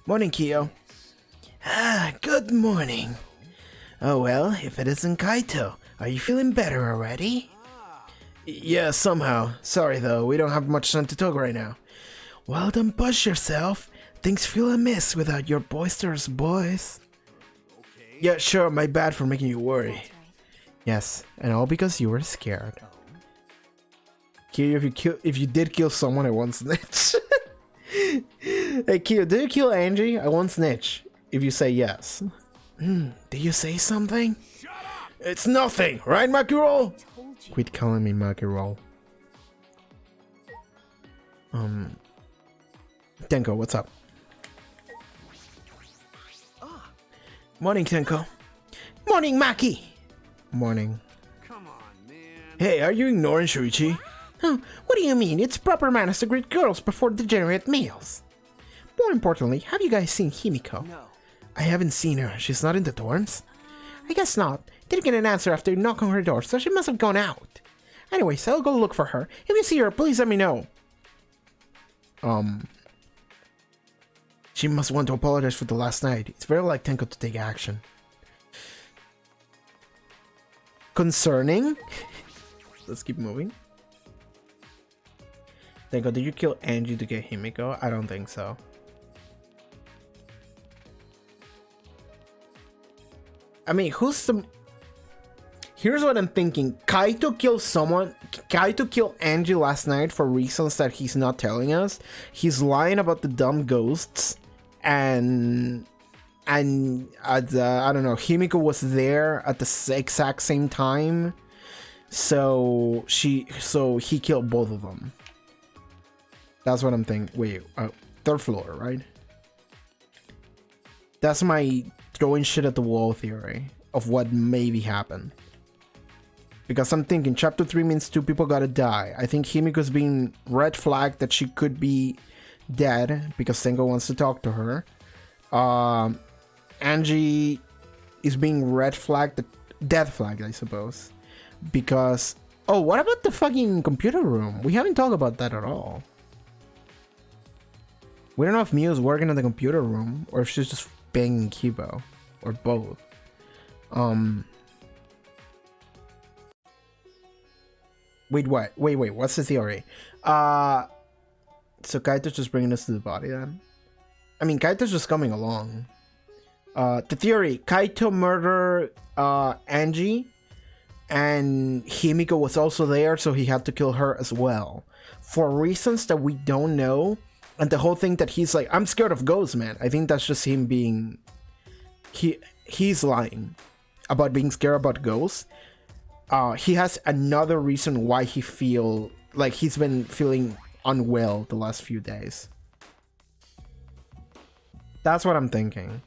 Morning, Kyo. Ah, good morning. Oh well, if it isn't Kaito, are you feeling better already? Yeah, somehow. Sorry though, we don't have much time to talk right now. Well, don't push yourself. Things feel amiss without your boisterous voice. Yeah, sure, my bad for making you worry. Yes, and all because you were scared. Kyo, if you did kill someone, I won't snitch. Hey Kyo, did you kill Angie? I won't snitch. If you say yes. Did you say something? It's nothing, right, Makiro? Quit calling me Makiro. Tenko, what's up? Morning, Tenko. Morning, Maki. Morning. Come on, man. Hey, are you ignoring Shuichi? Huh, what do you mean? It's proper manners to greet girls before degenerate males. More importantly, have you guys seen Himiko? No. I haven't seen her. She's not in the dorms? I guess not. Didn't get an answer after you knock on her door, so she must have gone out. Anyways, I'll go look for her. If you see her, please let me know. She must want to apologize for the last night. It's very like Tenko to take action. Concerning? Let's keep moving. Tenko, did you kill Angie to get Himiko? I don't think so. I mean, here's what I'm thinking. Kaito killed Angie last night for reasons that he's not telling us. He's lying about the dumb ghosts, and I don't know, Himiko was there at the exact same time, so he killed both of them. That's what I'm thinking. Wait, third floor, right? That's my throwing shit at the wall theory of what maybe happened. Because I'm thinking chapter 3 means 2 people gotta die. I think Himiko's being red flagged that she could be dead because Sengo wants to talk to her. Angie is being red flagged, death flagged, I suppose. Because, oh, what about the fucking computer room? We haven't talked about that at all. We don't know if Mio's working in the computer room or if she's just banging Kibo, or both. Wait, what? Wait, what's the theory? So Kaito's just bringing us to the body then? I mean, Kaito's just coming along. The theory, Kaito murdered Angie, and Himiko was also there, so he had to kill her as well. For reasons that we don't know, and the whole thing that he's like, I'm scared of ghosts, man. I think that's just him being... He's lying about being scared about ghosts. He has another reason why he feel like he's been feeling unwell the last few days. That's what I'm thinking.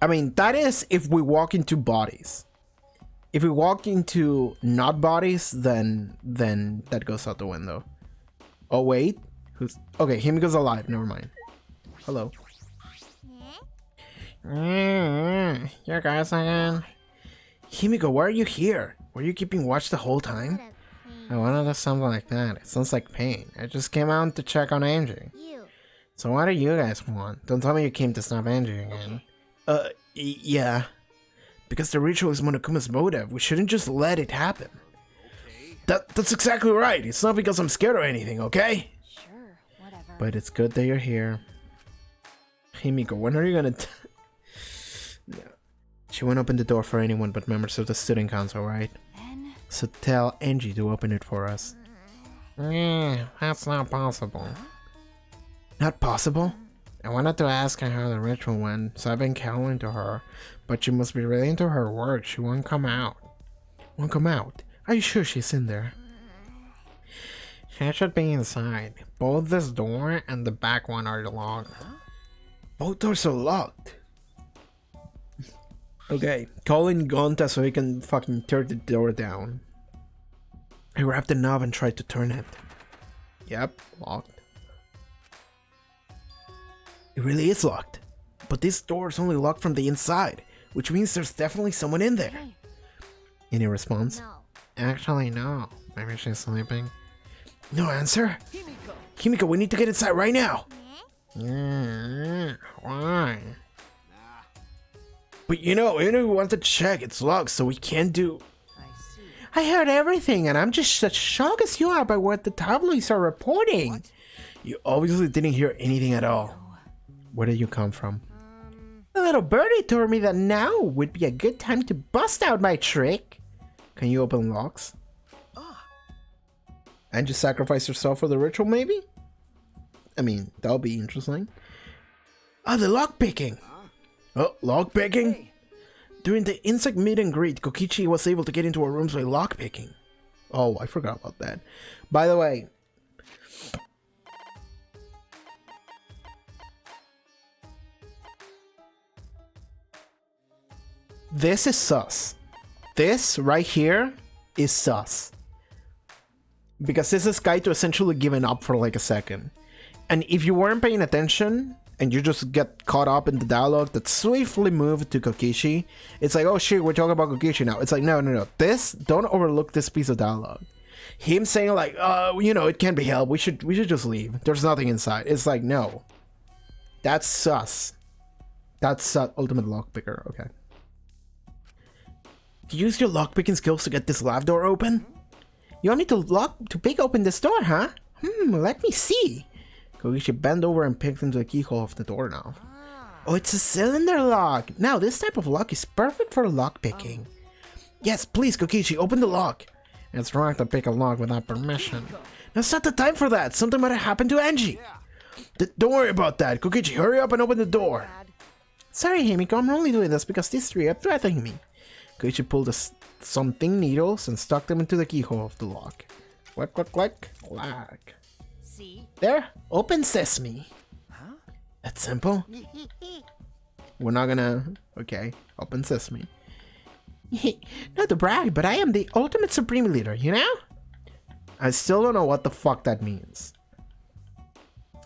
I mean, that is if we walk into bodies. If we walk into not bodies, then that goes out the window. Oh wait, who's okay? Himiko's alive. Never mind. Hello. You guys again? Himiko, why are you here? Were you keeping watch the whole time? I wanted to do something like that. It sounds like pain. I just came out to check on Angie. So what do you guys want? Don't tell me you came to stop Angie again. Yeah. Because the ritual is Monokuma's motive. We shouldn't just let it happen. That's exactly right. It's not because I'm scared or anything, okay? Sure, whatever. But it's good that you're here. Himiko, when are you gonna... No. She won't open the door for anyone but members of the student council, right? Then... So tell Angie to open it for us. That's not possible. Not possible? I wanted to ask her how the ritual went, so I've been calling to her. But she must be really into her work. She won't come out. Won't come out? Are you sure she's in there? She should be inside. Both this door and the back one are locked. Both doors are locked. Okay, call in Gonta so he can fucking tear the door down. I grabbed the knob and tried to turn it. Yep, locked. It really is locked. But this door is only locked from the inside, which means there's definitely someone in there. Any response? No. Actually, no. Maybe she's sleeping. No answer? Himiko, we need to get inside right now. Hmm? Why? But you know, we want to check, it's locked, so we can't do... I heard everything, and I'm just as shocked as you are by what the tabloids are reporting. What? You obviously didn't hear anything at all. Where did you come from? A little birdie told me that now would be a good time to bust out my trick. Can you open locks? And just sacrifice yourself for the ritual, maybe? I mean, that'll be interesting. Oh, the lock picking! Oh, lock picking? During the insect meet and greet, Kokichi was able to get into our rooms by lock picking. Oh, I forgot about that. By the way, this is sus. This right here is sus. Because this is Kaito essentially giving up for like a second. And if you weren't paying attention, and you just get caught up in the dialogue that swiftly moved to Kokichi, it's like, oh shit, we're talking about Kokichi now. It's like, no. Don't overlook this piece of dialogue. Him saying like, you know, it can't be helped. We should just leave. There's nothing inside. It's like, no. That's sus. That's ultimate lockpicker. Okay. Use your lockpicking skills to get this lab door open? You want me to pick open this door, huh? Let me see. Kokichi bent over and picked into the keyhole of the door now. Oh, it's a cylinder lock. Now, this type of lock is perfect for lockpicking. Yes, please, Kokichi, open the lock. It's wrong to pick a lock without permission. Now, it's not the time for that. Something might have happened to Angie. Don't worry about that. Kokichi, hurry up and open the door. Sorry, Himiko, I'm only doing this because these three are threatening me. Kokichi pulled some thin needles and stuck them into the keyhole of the lock. Click, click, click, clack. See? There, open sesame. Huh? That's simple. We're not gonna... Okay, open sesame. Not to brag, but I am the ultimate supreme leader, you know? I still don't know what the fuck that means.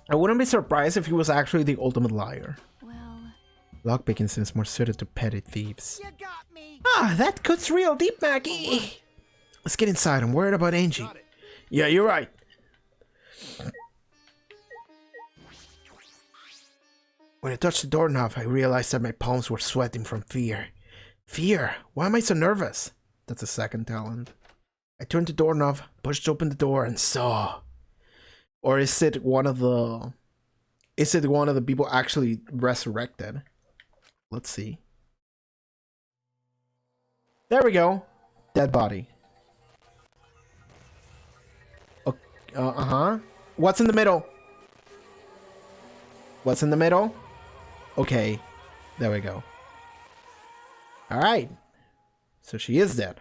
I wouldn't be surprised if he was actually the ultimate liar. Well... Lockpicking seems more suited to petty thieves. You got me. Ah, that cuts real deep, Maggie. Let's get inside, I'm worried about Angie. Yeah, you're right. When I touched the doorknob, I realized that my palms were sweating from fear. Fear? Why am I so nervous? That's a second talent. I turned the doorknob, pushed open the door, and saw. Or is it one of the... Is it one of the people actually resurrected? Let's see. There we go. Dead body. Uh-huh. What's in the middle? What's in the middle? Okay. There we go. Alright. So she is dead.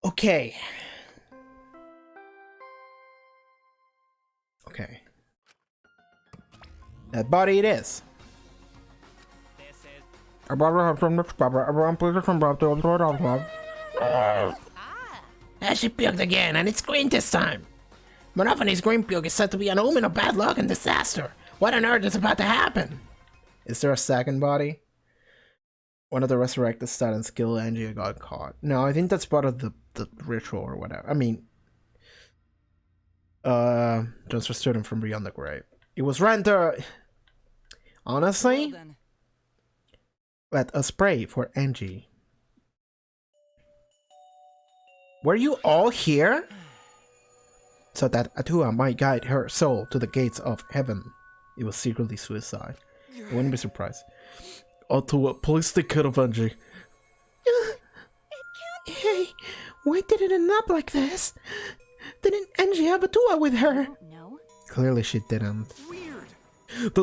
Okay. Okay. That body it is. She puked again, and it's green this time. Monophanie's green puke is said to be an omen of bad luck and disaster. What on earth is about to happen? Is there a second body? One of the resurrected students killed Angie and got caught. No, I think that's part of the ritual or whatever. I mean, transfer student from beyond the grave. It was Renter. Honestly, let us pray for Angie. Were you all here? So that Atua might guide her soul to the gates of heaven. It was secretly suicide. I wouldn't be surprised. Atua, please take care of Angie. Hey, why did it end up like this? Didn't Angie have Atua with her? No. Clearly she didn't. Weird.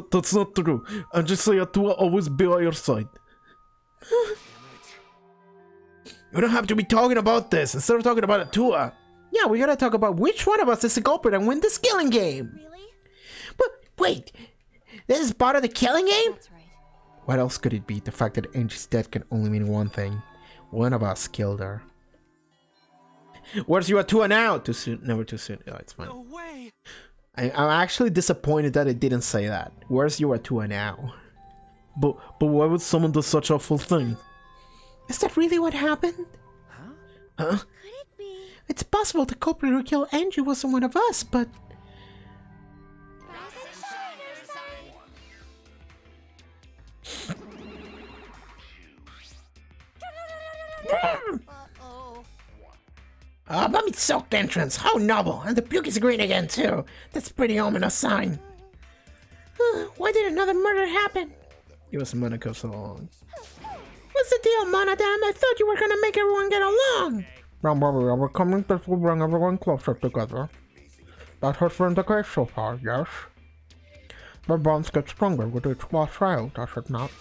That's not true. Angie say Atua always be by your side. You don't have to be talking about this instead of talking about Atua. Yeah, we gotta talk about which one of us is the culprit and win this killing game. Really? But wait, this is part of the killing game? That's right. What else could it be? The fact that Angie's death can only mean one thing. One of us killed her. Where's your Atua now? Too soon? Never too soon. Oh, it's fine. No way. I'm actually disappointed that it didn't say that. Where's your Atua now? But why would someone do such a awful thing? Is that really what happened? Huh? Could it be? It's possible the culprit who killed Angie wasn't one of us, but... A mummy-soaked entrance. How novel. And the puke is green again, too. That's a pretty ominous sign. Why did another murder happen? It was Monaco so long. What's the deal, Monodam? I thought you were gonna make everyone get along. We're coming to bring everyone closer together. That has been the case so far, yes? The bonds get stronger with each last trial, does it not?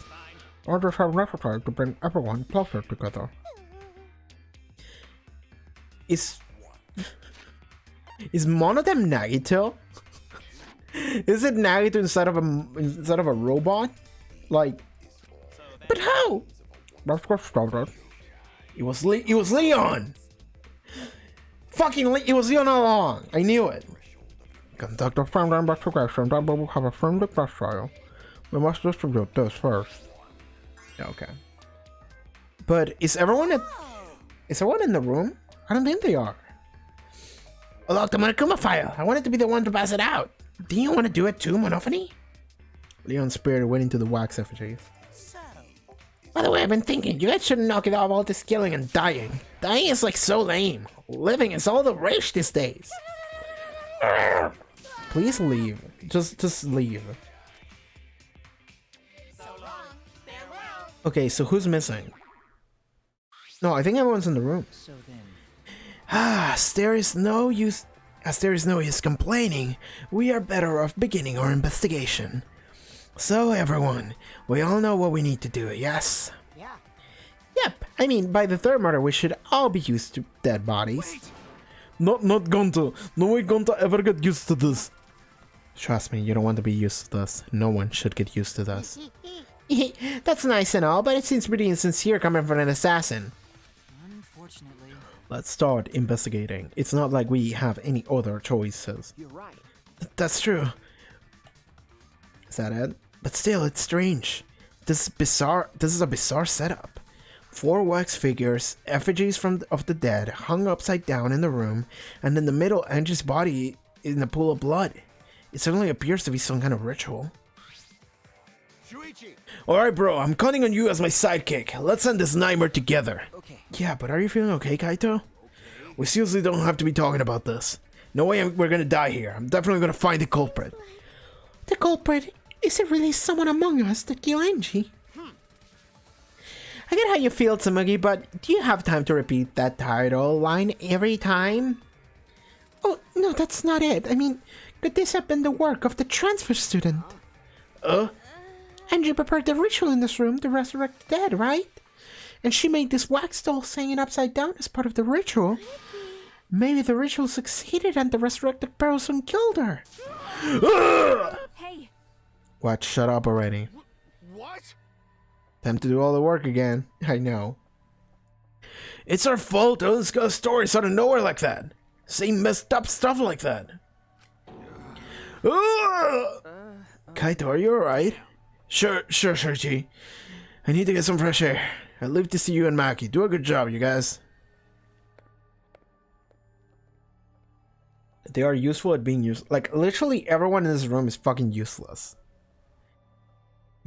Orders are necessary to bring everyone closer together. Is Monodam Nagito? Is it Nagito instead of a robot? Like, but how? Let's get started. It was Leon. Fucking it was Leon all along. I knew it. Conduct a firm investigation, then we will have a firm defense trial. We must distribute this first. Okay. But is everyone in the room? I don't think they are. Oh look, the Monokuma file. I wanted to be the one to pass it out. Do you want to do it too, Monophony? Leon's spirit went into the wax effigies. By the way, I've been thinking, you guys shouldn't knock it off all this killing and dying. Dying is like so lame. Living is all the rage these days. Please leave. Just leave. Okay, so who's missing? No, I think everyone's in the room. As there is no use complaining, we are better off beginning our investigation. So everyone, we all know what we need to do, yes? Yeah. Yep, I mean, by the third murder we should all be used to dead bodies. Not Gonta. No way Gonta ever get used to this. Trust me, you don't want to be used to this. No one should get used to this. That's nice and all, but it seems pretty insincere coming from an assassin. Unfortunately. Let's start investigating. It's not like we have any other choices. You're right. That's true. Is that it? But still, it's strange. This is a bizarre setup. 4 wax figures, effigies of the dead, hung upside down in the room, and in the middle, Angie's body in a pool of blood. It certainly appears to be some kind of ritual. Alright bro, I'm counting on you as my sidekick. Let's end this nightmare together. Okay. Yeah, but are you feeling okay, Kaito? We seriously don't have to be talking about this. No way we're gonna die here. I'm definitely gonna find the culprit. The culprit? Is it really someone among us that killed Angie? I get how you feel, Tsumugi, but do you have time to repeat that title line every time? Oh, no, that's not it. I mean, could this have been the work of the transfer student? Angie prepared the ritual in this room to resurrect the dead, right? And she made this wax doll hanging upside down as part of the ritual. Maybe the ritual succeeded and the resurrected person killed her. Hey! What? Shut up already. What? Time to do all the work again. I know. It's our fault. Don't discuss stories out of nowhere like that. Say messed up stuff like that. Kaito, are you alright? Sure, G. I need to get some fresh air. I live to see you and Maki. Do a good job, you guys. They are useful at being used. Like, literally everyone in this room is fucking useless.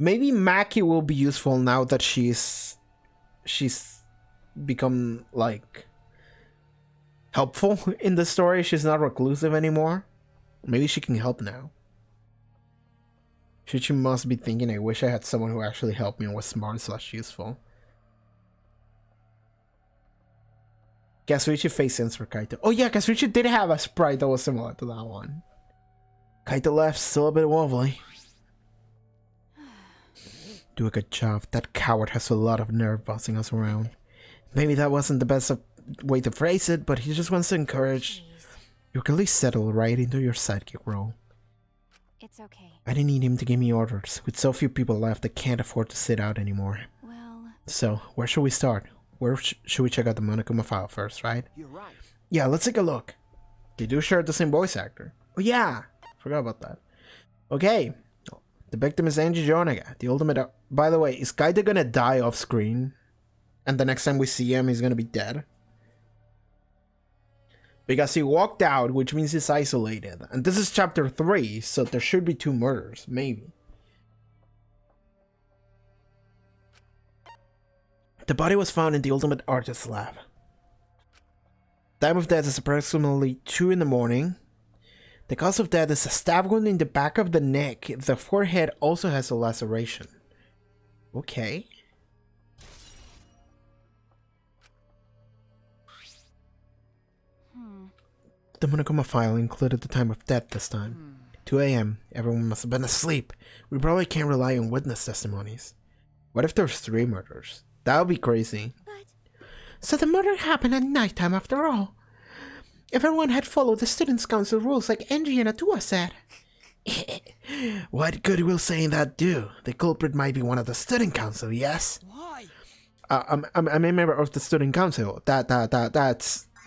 Maybe Maki will be useful now that she's become, like, helpful in the story. She's not reclusive anymore. Maybe she can help now. She must be thinking, I wish I had someone who actually helped me and was smart / useful. Kasuichi face sense for Kaito. Oh yeah, Kasuichi did have a sprite that was similar to that one. Kaito left, still a bit wobbly. Do a good job. That coward has a lot of nerve bossing us around. Maybe that wasn't the best way to phrase it, but he just wants to encourage. You can at least settle right into your sidekick role. It's okay. I didn't need him to give me orders. With so few people left, I can't afford to sit out anymore. Well... So, where should we start? Where should we check out the Monokuma file first, right? You're right. Yeah, let's take a look. They do share the same voice actor. Oh yeah! Forgot about that. Okay. The victim is Angie Jonaga, the ultimate... By the way, is Kaito gonna die off screen? And the next time we see him, he's gonna be dead? Because he walked out, which means he's isolated. And this is chapter 3, so there should be 2 murders, maybe. The body was found in the Ultimate Artist Lab. Time of death is approximately 2 in the morning. The cause of death is a stab wound in the back of the neck. The forehead also has a laceration. Okay. The Monokuma file included the time of death this time. 2 a.m. Everyone must have been asleep. We probably can't rely on witness testimonies. What if there's 3 murders? That would be crazy. So the murder happened at nighttime after all. Everyone had followed the Students' Council rules like Angie and Atua said. What good will saying that do? The culprit might be one of the Student Council, yes? Why? I'm a member of the Student Council. That's...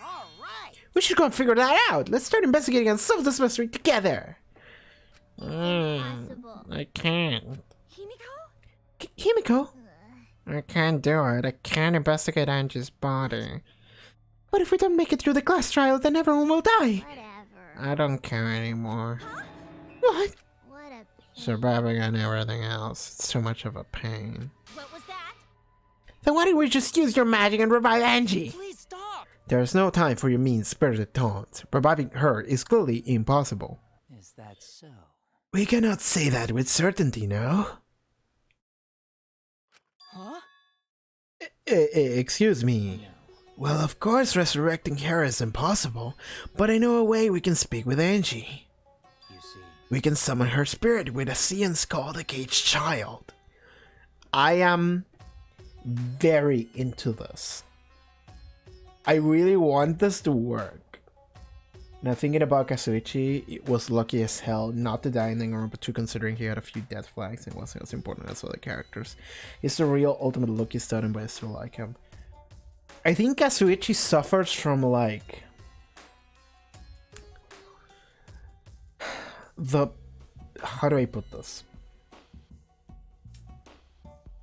Alright! We should go and figure that out. Let's start investigating and solve this mystery together. Impossible. I can't. Himiko? Himiko? I can't do it. I can't investigate Angie's body. What if we don't make it through the class trial, then everyone will die? Whatever. I don't care anymore. What? What a pain. Surviving and everything else. It's too much of a pain. What was that? Then why don't we just use your magic and revive Angie? Please stop! There is no time for your mean-spirited taunts. Reviving her is clearly impossible. Is that so? We cannot say that with certainty, no? Huh? Excuse me. Well, of course resurrecting her is impossible, but I know a way we can speak with Angie. You see. We can summon her spirit with a science called a caged child. I am very into this. I really want this to work. Now thinking about Kazuichi, it was lucky as hell not to die in Danganronpa 2 considering he had a few death flags and wasn't as important as other characters. He's the real ultimate lucky student, but I still like him. I think Kazuichi suffers from like... How do I put this?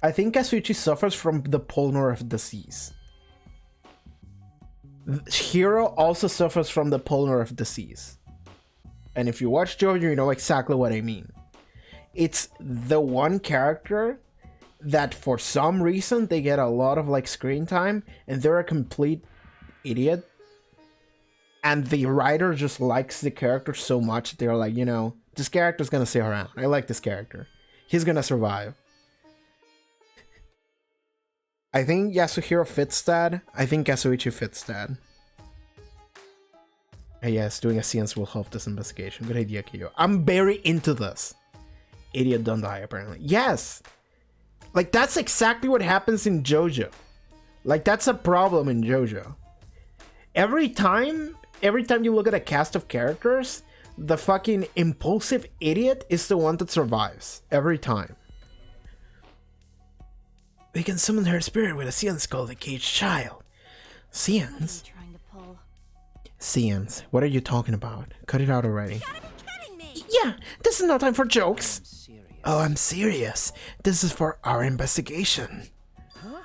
I think Kazuichi suffers from the polymorph disease. Hiro also suffers from the polymorph disease. And if you watch JoJo, you know exactly what I mean. It's the one character that for some reason they get a lot of like screen time and they're a complete idiot. And the writer just likes the character so much, they're like, you know, this character's gonna stay around. I like this character. He's gonna survive. I think Yasuhiro fits that. I think Kazuichi fits that. Yes, doing a science will help this investigation. Good idea, Kiyo. I'm very into this. Idiot don't die, apparently. Yes! Like, that's exactly what happens in JoJo. Like, that's a problem in JoJo. Every time you look at a cast of characters, the fucking impulsive idiot is the one that survives. Every time. We can summon her spirit with a science called the caged child. Science? What are you trying to pull? Science. What are you talking about? Cut it out already. You gotta be kidding me! Yeah, this is no time for jokes. I'm serious. Oh, I'm serious. This is for our investigation. Huh?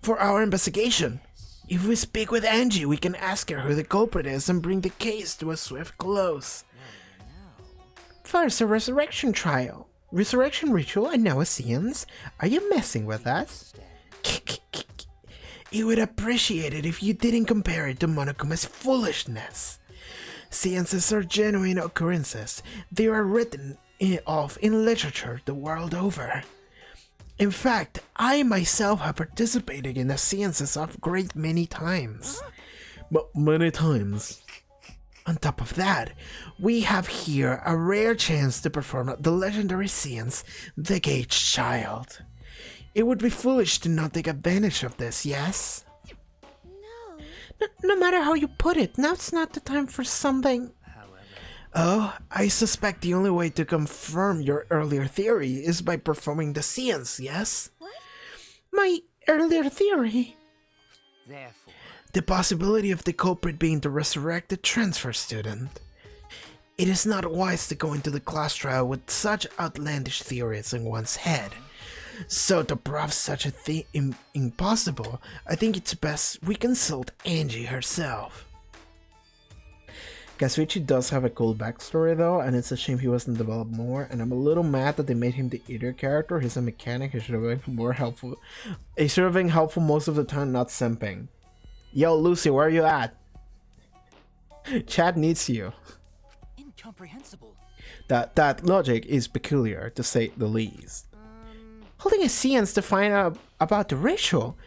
For our investigation. If we speak with Angie, we can ask her who the culprit is and bring the case to a swift close. First, a resurrection trial. Resurrection ritual and now a science? Are you messing with us? You would appreciate it if you didn't compare it to Monokuma's foolishness. Sciences are genuine occurrences. They are written of in literature the world over. In fact, I myself have participated in the sciences a great many times. But many times. On top of that, we have here a rare chance to perform the legendary science, the caged child. It would be foolish to not take advantage of this, yes? No matter how you put it, now's not the time for something. Oh, I suspect the only way to confirm your earlier theory is by performing the science, yes? What? My earlier theory? Therefore, The possibility of the culprit being the resurrected transfer student. It is not wise to go into the class trial with such outlandish theories in one's head. So to prove such a thing impossible, I think it's best we consult Angie herself. Kazuichi does have a cool backstory though, and it's a shame he wasn't developed more, and I'm a little mad that they made him the eater character. He's a mechanic, he should have been more helpful. He should have been helpful most of the time, not simping. Yo, Lucy, where are you at? Chad needs you. Incomprehensible. That logic is peculiar, to say the least. Holding a seance to find out about the ritual,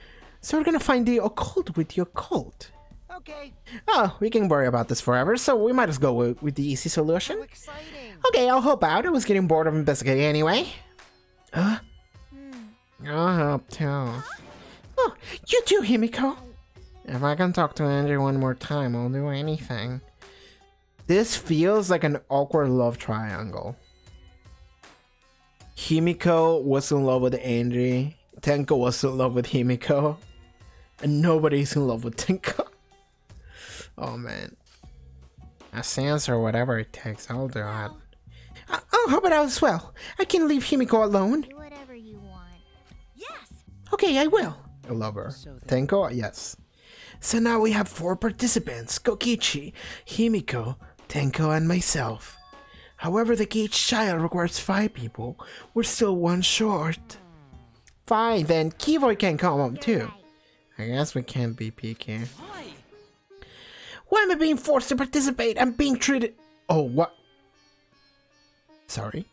so we're gonna find the occult with the occult. Okay. Oh, we can worry about this forever, so we might as go with the easy solution. How exciting. Okay, I'll help out. I was getting bored of investigating anyway. I'll help too. Oh, you too, Himiko. If I can talk to Andrew one more time, I'll do anything. This feels like an awkward love triangle. Himiko was in love with Angie, Tenko was in love with Himiko, and nobody's in love with Tenko. Oh man. A seance or whatever it takes, I'll do it. I'll help it out as well. I can leave Himiko alone. Do whatever you want. Yes! Okay, I will. I love her. So then- Tenko, yes. So now we have 4 participants, Kokichi, Himiko, Tenko, and myself. However, the cage child requires 5 people. We're still 1 short. Fine, then Kivoy can come up too. I guess we can't be picky. Why? Why am I being forced to participate? I'm being treated... Oh, what? Sorry?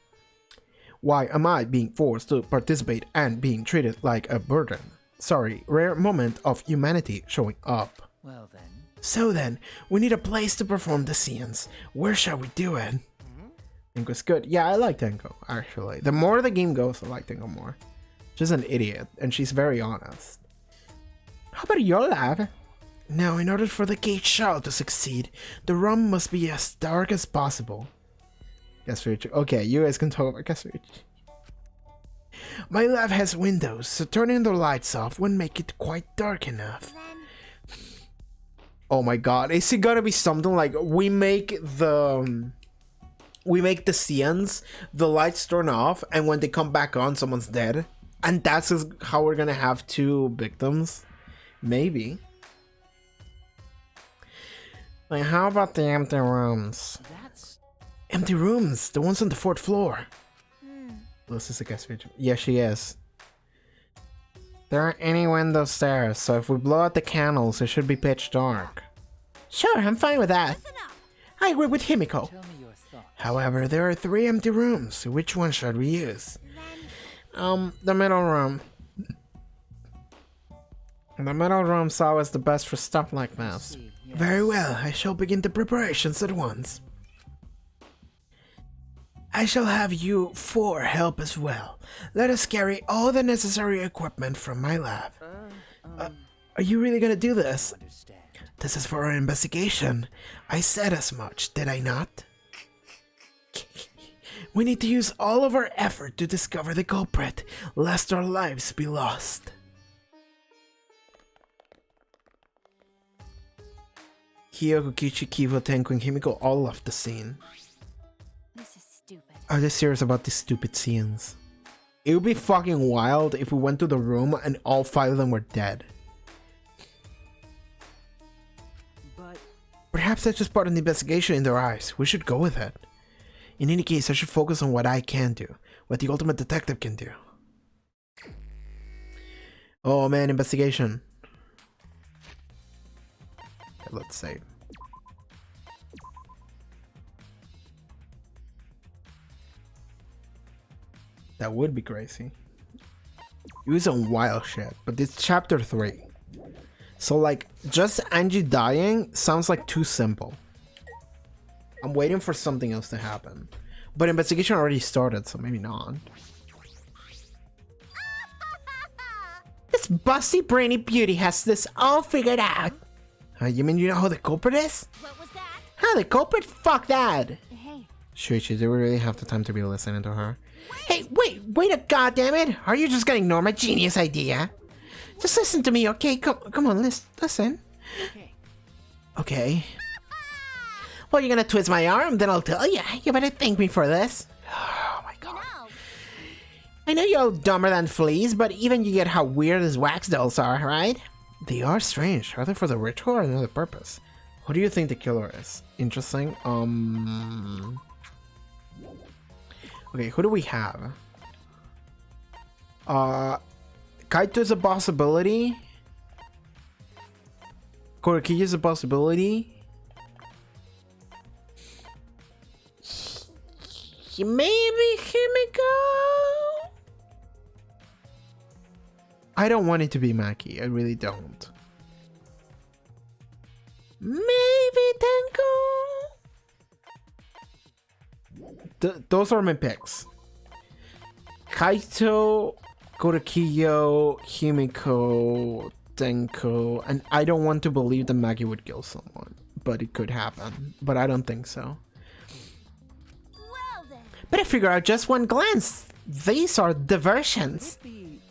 Why am I being forced to participate and being treated like a burden? Sorry, rare moment of humanity showing up. Well then. So then, we need a place to perform the scenes. Where shall we do it? Tenko's good. Yeah, I like Tenko, actually. The more the game goes, I like Tenko more. She's an idiot, and she's very honest. How about your lab? Now, in order for the cage child to succeed, the room must be as dark as possible. Kazuichi. Okay, you guys can talk about Kazuichi. My lab has windows, so turning the lights off wouldn't make it quite dark enough. Then Oh my god, is it gonna be something like we make the scenes, the lights turn off, and when they come back on, someone's dead? And that's how we're gonna have 2 victims? Maybe. Like, how about the empty rooms? That's Empty rooms, the ones on the 4th floor. This is a guest feature. Yeah, she is. There aren't any windows there, so if we blow out the candles, it should be pitch dark. Sure, I'm fine with that. listen up. I agree with Himiko. tell me your thoughts. However, there are 3 empty rooms. Which one should we use? The middle room. The middle room's always the best for stuff like this. See, yes. Very well, I shall begin the preparations at once. I shall have you 4 help as well. Let us carry all the necessary equipment from my lab. Are you really gonna do this? Understand. This is for our investigation. I said as much, did I not? We need to use all of our effort to discover the culprit, lest our lives be lost. Hiyoko, Kichi, Kivo, Tenko, and Himiko all left the scene. This is stupid. Are they serious about these stupid scenes? It would be fucking wild if we went to the room and all 5 of them were dead. But Perhaps that's just part of the investigation in their eyes. We should go with it. In any case, I should focus on what I can do, what the ultimate detective can do. Oh man, investigation. Okay, let's save. That would be crazy. It was some wild shit, but it's chapter 3. So like, just Angie dying sounds like too simple. I'm waiting for something else to happen. But investigation already started, so maybe not. This busty brainy beauty has this all figured out. You mean you know who the culprit is? What was that? Huh, the culprit? Fuck that! Hey, Shuichi, do we really have the time to be listening to her? Hey, wait a goddammit! Are you just gonna ignore my genius idea? Just listen to me, okay? Come on, listen. okay. Okay. Well, you're gonna twist my arm, then I'll tell you. You better thank me for this. Oh my god. No. I know you're all dumber than fleas, but even you get how weird these wax dolls are, right? They are strange, whether for the ritual or another purpose. Who do you think the killer is? Interesting. Okay, who do we have? Kaito is a possibility. Korokiya is a possibility. Maybe Himiko? I don't want it to be Maki. I really don't. Maybe Tenko? Those are my picks. Kaito, Korokiyo, Himiko, Tenko, and I don't want to believe that Maki would kill someone, but it could happen. But I don't think so. Well then. But I figure out just one glance. These are diversions.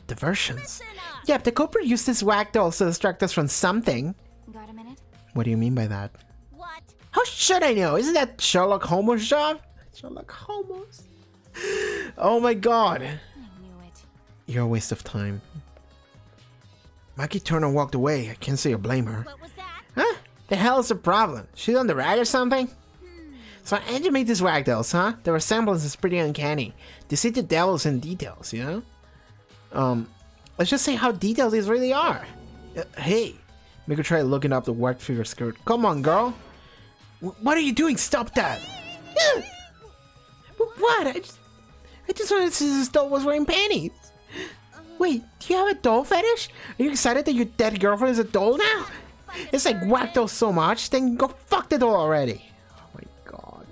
Diversions? Listen up. Yep, the culprit used his whack dolls to distract us from something. Got a minute? What do you mean by that? What? How should I know? Isn't that Sherlock Holmes' job? Sherlock Holmes? Oh my god. I knew it. You're a waste of time. Maki turned and walked away. I can't say or blame her. What was that? Huh? The hell is the problem? She's on the rag or something? So Angie made these ragdolls, huh? The resemblance is pretty uncanny. They see the devils in details, you know? Let's just say how detailed these really are. Hey, make her try looking up the white figure skirt. Come on, girl. What are you doing? Stop that. What? I just wanted to see this doll was wearing panties. Wait, do you have a doll fetish? Are you excited that your dead girlfriend is a doll now? It's like whack dolls so much, then go fuck the doll already. Oh my god.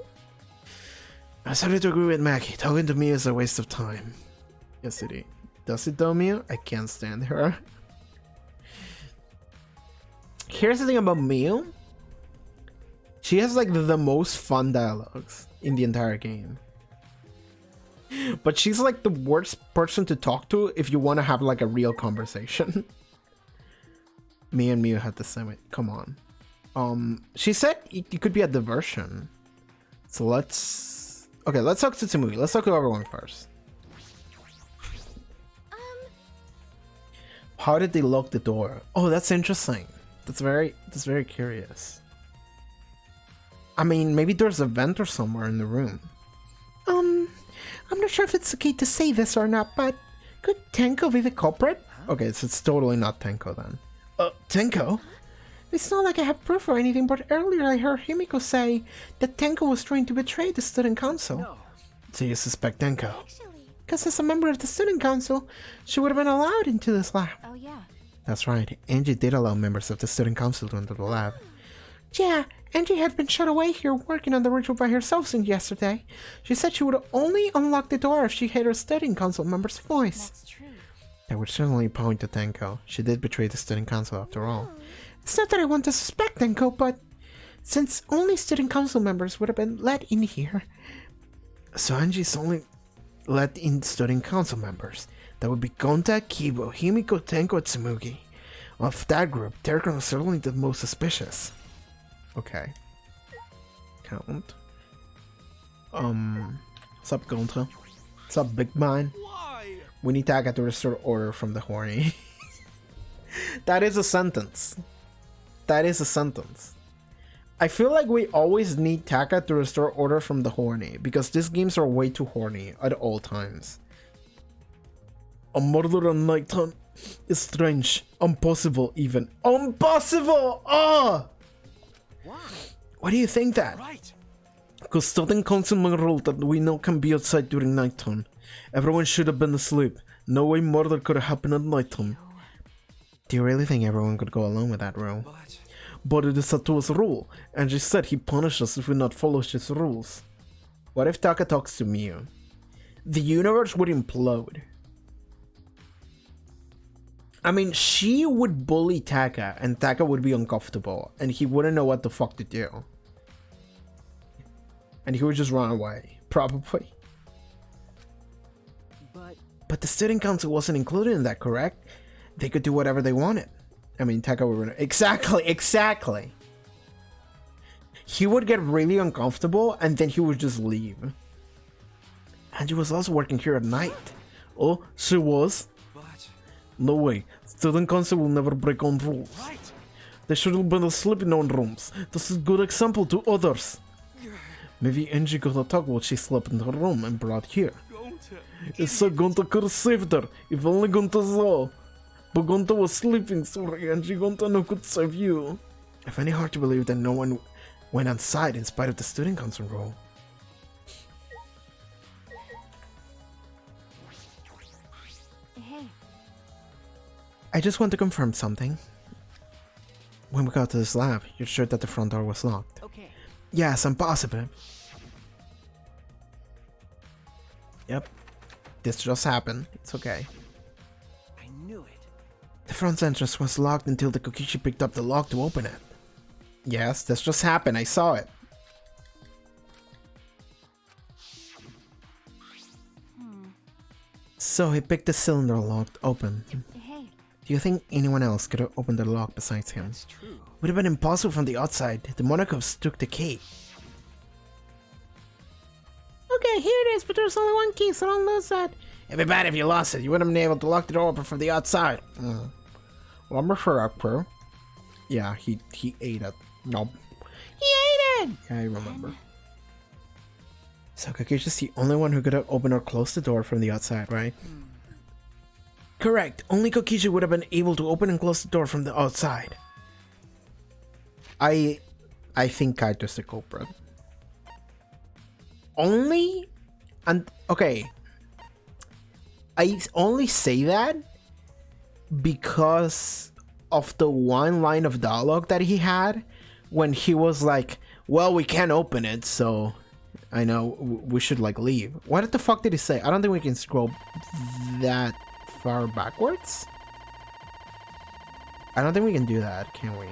I started to agree with Maki. Talking to me is a waste of time. Yes, it is. Does it though, Miu? I can't stand her. Here's the thing about Miu. She has like the most fun dialogues in the entire game. But she's like the worst person to talk to if you want to have like a real conversation. Me and Miu had the same way. Come on. She said it could be a diversion. So let's... Okay, let's talk to Tsumugi. Let's talk to everyone first. How did they lock the door? Oh, that's interesting. That's very curious. I mean, maybe there's a vent or somewhere in the room. I'm not sure if it's okay to say this or not, but could Tenko be the culprit? Okay, so it's totally not Tenko then. Tenko? It's not like I have proof or anything, but earlier I heard Himiko say that Tenko was trying to betray the student council. No. So you suspect Tenko? Actually. Because as a member of the student council, she would have been allowed into this lab. Oh yeah. That's right, Angie did allow members of the student council to enter the lab. Yeah, Angie had been shut away here working on the ritual by herself since yesterday. She said she would only unlock the door if she heard her student council member's voice. That's true. That would certainly point to Tenko. She did betray the student council after all. It's not that I want to suspect Tenko, but since only student council members would have been let in here. So Angie's only let in student council members. That would be Gonta, Kibo, Himiko, Tenko, and Tsumugi. Of that group, Terkon is certainly the most suspicious. Okay. Count. What's up, Gonta? What's up, Big Man? Why? We need Taka to restore order from the horny. That is a sentence. That is a sentence. I feel like we always need Taka to restore order from the horny, because these games are way too horny at all times. A murder at nighttime is strange. Impossible even. Impossible! Ah! Why? Why do you think that? Right. Because student council rule that we know can be outside during nighttime. Everyone should have been asleep. No way murder could have happened at nighttime. Do you really think everyone could go along with that rule? But it is Satoru's rule, and she said he punished us if we not follow his rules. What if Taka talks to Miu? The universe would implode. I mean, she would bully Taka, and Taka would be uncomfortable, and he wouldn't know what the fuck to do. And he would just run away, probably. But the student council wasn't included in that, correct? They could do whatever they wanted. I mean, Taka would run. Exactly. He would get really uncomfortable, and then he would just leave. And she was also working here at night. Oh, she was? But No way. Student council will never break on rules. right. They should have been sleeping in rooms. This is a good example to others. Maybe Angie got attacked while she slept in her room and brought here. It's so Gunta could have saved her, if only Gunta saw. But Gunta was sleeping, sorry, Angie Gunta no could save you. I find it hard to believe that no one went outside in spite of the student council rule. Hey, I just want to confirm something. When we got to this lab, you're sure that the front door was locked? Okay. Yes, I'm positive. Yep. This just happened. It's okay. I knew it. The front entrance was locked until the Kokishi picked up the lock to open it. Yes, this just happened. I saw it. So he picked the cylinder lock open. hey. Do you think anyone else could have opened the lock besides him? That's true. Would have been impossible from the outside. The Monacoves took the key. Okay, here it is, but there's only one key, so don't lose that. It'd be bad if you lost it. You wouldn't have been able to lock the door open from the outside. Well, I'm sure that's true. Yeah, he ate it. Nope. He ate it! Yeah, I remember. So Kakishi's the only one who could have opened or closed the door from the outside, right? Correct. Only Kokishi would have been able to open and close the door from the outside. I think Kaito's the culprit. Only? And okay. I only say that because of the one line of dialogue that he had when he was like, well, we can't open it, so I know we should like leave. What the fuck did he say? I don't think we can scroll that far backwards. I don't think we can do that, can we?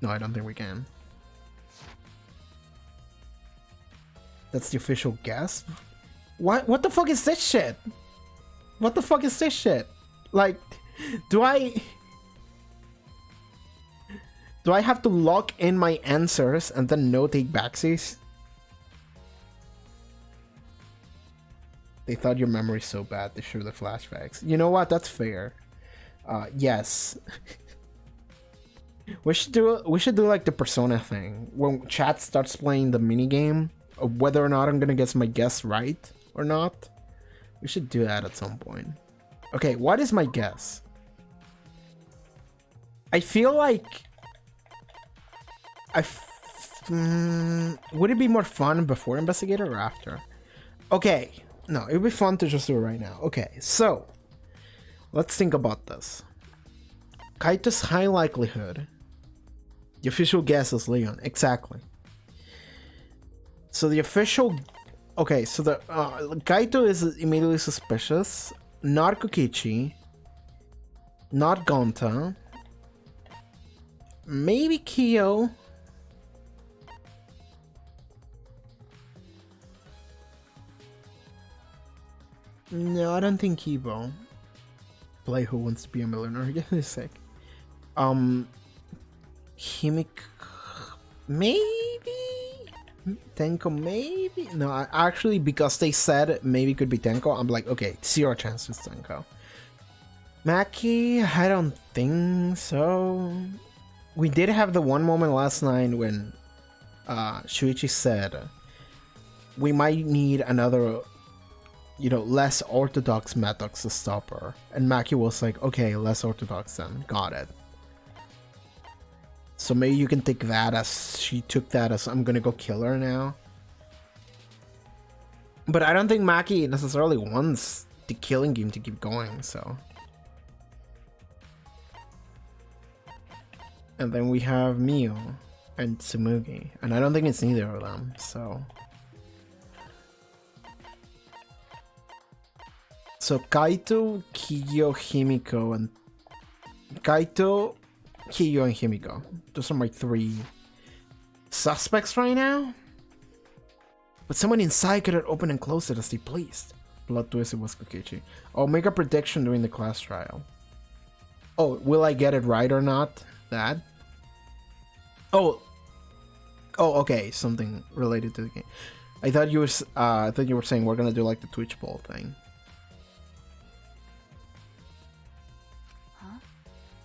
No, I don't think we can. That's the official guess? What the fuck is this shit? What the fuck is this shit? Like, do I have to lock in my answers and then no take backsies? They thought your memory's so bad they show the flashbacks. You know what? That's fair. Yes. we should do like the Persona thing when chat starts playing the mini game of whether or not I'm gonna get my guess right or not. We should do that at some point. Okay, what is my guess? I feel like would it be more fun before Investigator or after? Okay, no, it would be fun to just do it right now. Okay, so let's think about this. Kaito's high likelihood. The official guess is Leon, exactly. So the official, okay, so the Kaito is immediately suspicious. Not Kokichi. Not Gonta. Maybe Kyo. No, I don't think Kibo. Play Who Wants to Be a Millionaire. Give me a sec. Himik. Maybe? Tenko, maybe? No, actually, because they said maybe could be Tenko, I'm like, okay, 0 chance it's Tenko. Maki, I don't think so. We did have the one moment last night when Shuichi said we might need another, you know, less orthodox methods to stop her. And Maki was like, okay, less orthodox then. Got it. So maybe you can take that as she took that as I'm gonna go kill her now. But I don't think Maki necessarily wants the killing game to keep going, so. And then we have Mio and Tsumugi. And I don't think it's neither of them, so. So Kaito, Kiyo, Himiko, and Kaito, Kiyo, and Himiko. Those are my 3 suspects right now. But someone inside could have opened and closed it as they pleased. Plot twist, it was Kokichi. I'll make a prediction during the class trial. Oh, will I get it right or not? That? Oh, okay, something related to the game. I thought you were saying we're gonna do like the Twitch poll thing.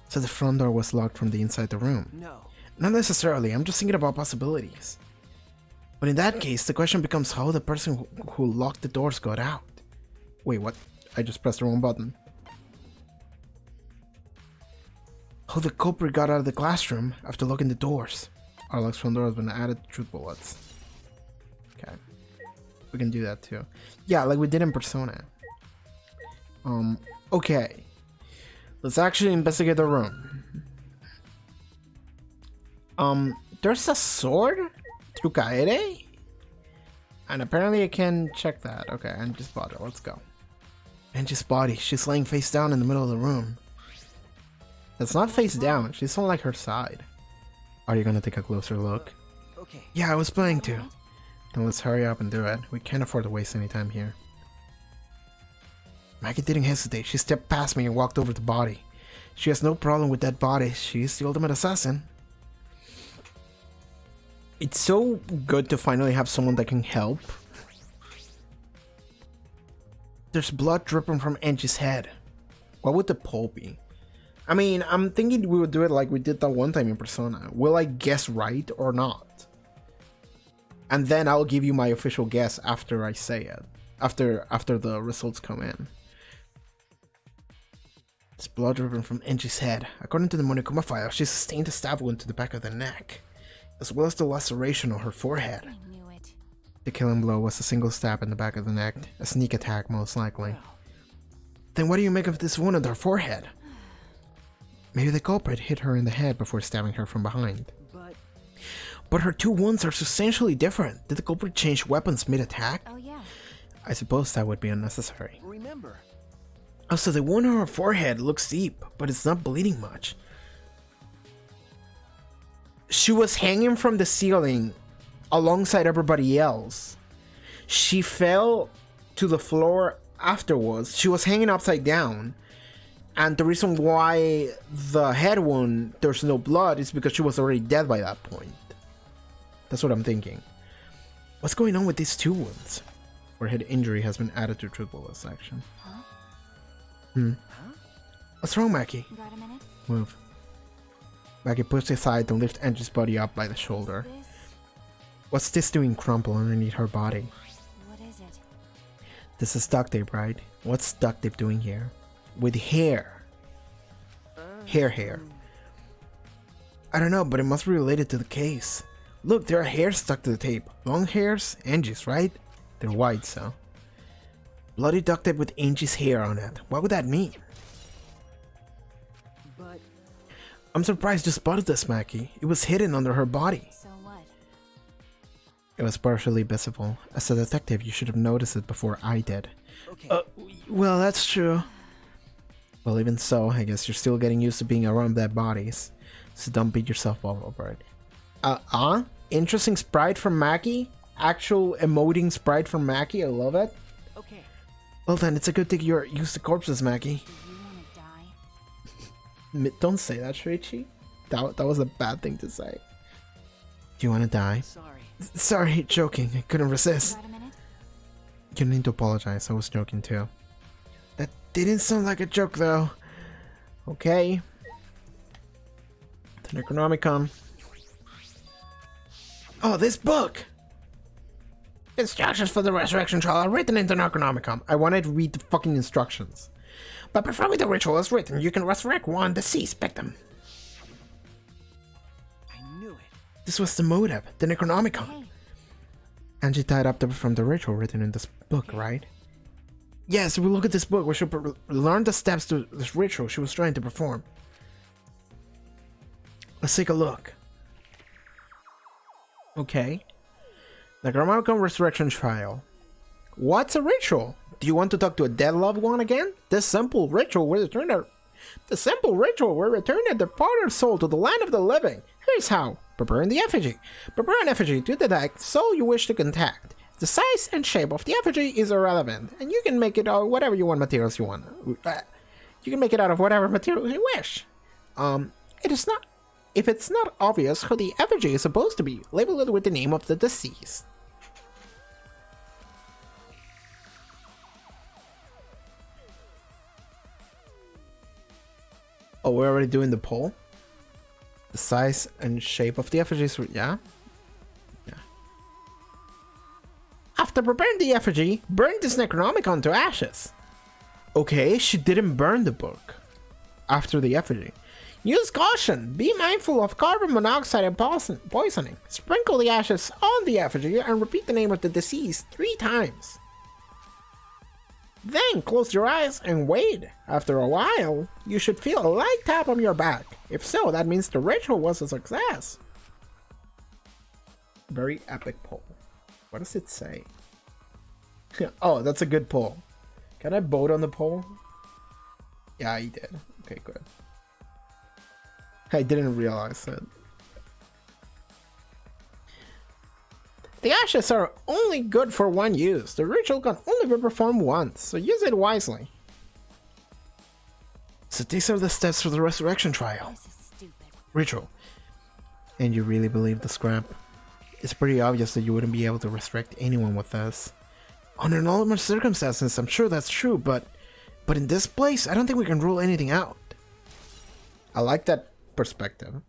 So the front door was locked from the inside the room. No. Not necessarily, I'm just thinking about possibilities. But in that case, the question becomes how the person who locked the doors got out. Wait, what? I just pressed the wrong button. How the culprit got out of the classroom after locking the doors. Our lock's front door has been added to truth bullets. Okay. We can do that too. Yeah, like we did in Persona. Okay. Let's actually investigate the room. There's a sword through Kaede? And apparently I can check that. Okay, Angie's body. Let's go. Angie's body. She's laying face down in the middle of the room. That's not face down. She's on like her side. Are you gonna take a closer look? Okay. Yeah, I was planning to. Then let's hurry up and do it. We can't afford to waste any time here. Maggie didn't hesitate. She stepped past me and walked over the body. She has no problem with that body. She's the ultimate assassin. It's so good to finally have someone that can help. There's blood dripping from Angie's head. What would the pole be? I mean, I'm thinking we would do it like we did that one time in Persona. Will I guess right or not? And then I'll give you my official guess after I say it. After the results come in. There's blood dripping from Angie's head. According to the Monokuma file, she sustained a stab wound to the back of the neck, as well as the laceration on her forehead. I knew it. The killing blow was a single stab in the back of the neck, a sneak attack most likely. Then what do you make of this wound on her forehead? Maybe the culprit hit her in the head before stabbing her from behind. But her two wounds are substantially different. Did the culprit change weapons mid-attack? Oh yeah. I suppose that would be unnecessary. Remember. Also, the wound on her forehead looks deep, but it's not bleeding much. She was hanging from the ceiling alongside everybody else. She fell to the floor afterwards. She was hanging upside down. And the reason why the head wound, there's no blood, is because she was already dead by that point. That's what I'm thinking. What's going on with these two wounds? Forehead injury has been added to truth bullet section. Huh? What's wrong, Maki? Got a minute? Move. Maki pushed aside and lifted Angie's body up by the shoulder. This? What's this doing crumple underneath her body? What is it? This is duct tape, right? What's duct tape doing here? With hair. Hair. I don't know, but it must be related to the case. Look, there are hairs stuck to the tape. Long hairs? Angie's, right? They're white, so. Bloody duct tape with Angie's hair on it. What would that mean? But I'm surprised you spotted this, Maki. It was hidden under her body. So what? It was partially visible. As a detective, you should have noticed it before I did. okay. Well, that's true. Well, even so, I guess you're still getting used to being around dead bodies. So don't beat yourself up over it. Interesting sprite from Maki. Actual emoting sprite from Maki. I love it. Okay. Well then, it's a good thing you're used to corpses, Maki. Do you want to die? Don't say that, Shuichi. That was a bad thing to say. Do you want to die? Sorry. Sorry, joking. I couldn't resist. Got a minute? You need to apologize. I was joking too. That didn't sound like a joke though. Okay. The Necronomicon. Oh, this book! Instructions for the resurrection trial are written in the Necronomicon. I wanted to read the fucking instructions. But performing the ritual is written, you can resurrect one deceased victim. I knew it. This was the motive, the Necronomicon. Hey, Angie tied up from the ritual written in this book, right? Yes, we look at this book. We should learn the steps to this ritual she was trying to perform. Let's take a look. Okay. The Grammatical Resurrection Trial. What's a ritual? Do you want to talk to a dead loved one again? This simple ritual will return a departed soul to the land of the living. Here's how. Preparing the effigy. Prepare an effigy to detect the soul you wish to contact. The size and shape of the effigy is irrelevant, and you can make it out of whatever you want materials you want. You can make it out of whatever materials you wish. If it's not obvious who the effigy is supposed to be, label it with the name of the deceased. Oh, we're already doing the poll? The size and shape of the effigies, yeah? Yeah. After preparing the effigy, burn this Necronomicon to ashes. Okay, she didn't burn the book after the effigy. Use caution. Be mindful of carbon monoxide and poisoning. Sprinkle the ashes on the effigy and repeat the name of the deceased 3 times. Then close your eyes and wait. After a while, you should feel a light tap on your back. If so, that means the ritual was a success. Very epic poll. What does it say? Oh, that's a good poll. Can I vote on the poll? Yeah, I did. Okay, good. I didn't realize it. The ashes are only good for 1 use. The ritual can only be performed once, so use it wisely. So these are the steps for the resurrection trial. This is stupid. Ritual. And you really believe the scrap? It's pretty obvious that you wouldn't be able to resurrect anyone with this. Under normal circumstances, I'm sure that's true, but in this place, I don't think we can rule anything out. I like that perspective.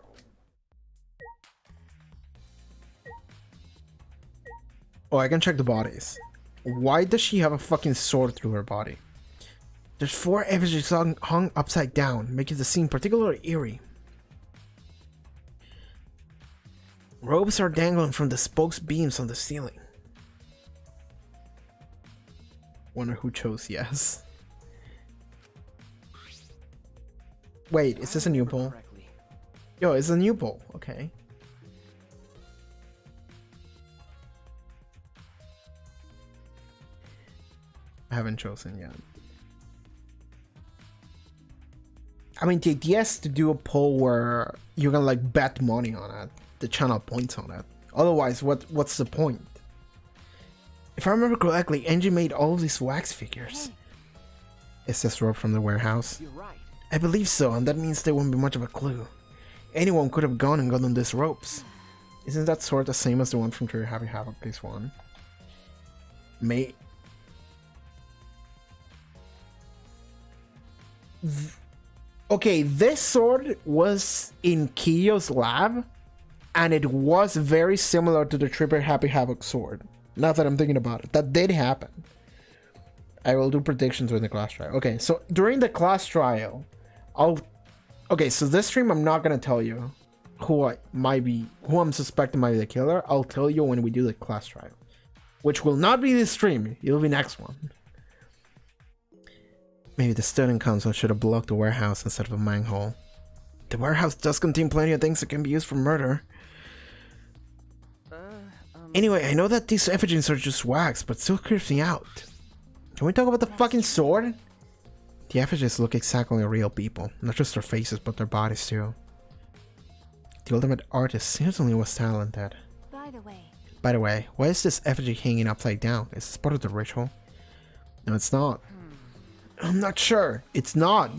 Oh, I can check the bodies. Why does she have a fucking sword through her body? There's 4 effigies hung upside down, making the scene particularly eerie. Ropes are dangling from the spokes beams on the ceiling. Wonder who chose yes. Wait, is this a new poll? Yo, it's a new poll. Okay. I haven't chosen yet. I mean, the idea is to do a poll where you can like bet money on it. The channel points on it. Otherwise, what's the point? If I remember correctly, Angie made all of these wax figures. Hey. Is this rope from the warehouse? You're right. I believe so, and that means there won't be much of a clue. Anyone could have gone and gotten these ropes. Isn't that sword the same as the one from True Happy Havoc Case 1? Okay, this sword was in Kiyo's lab, and it was very similar to the Trigger Happy Havoc sword. Now that I'm thinking about it, that did happen. I will do predictions during the class trial. Okay, so during the class trial, okay, so this stream I'm not gonna tell you who I'm suspecting might be the killer. I'll tell you when we do the class trial, which will not be this stream. It'll be next one. Maybe the student council should have blocked the warehouse instead of a manhole. The warehouse does contain plenty of things that can be used for murder. Anyway, I know that these effigies are just wax, but still creeps me out. Can we talk about the fucking sword? The effigies look exactly like real people. Not just their faces, but their bodies too. The ultimate artist certainly was talented. By the way, why is this effigy hanging upside down? Is this part of the ritual? No, it's not. I'm not sure. It's not.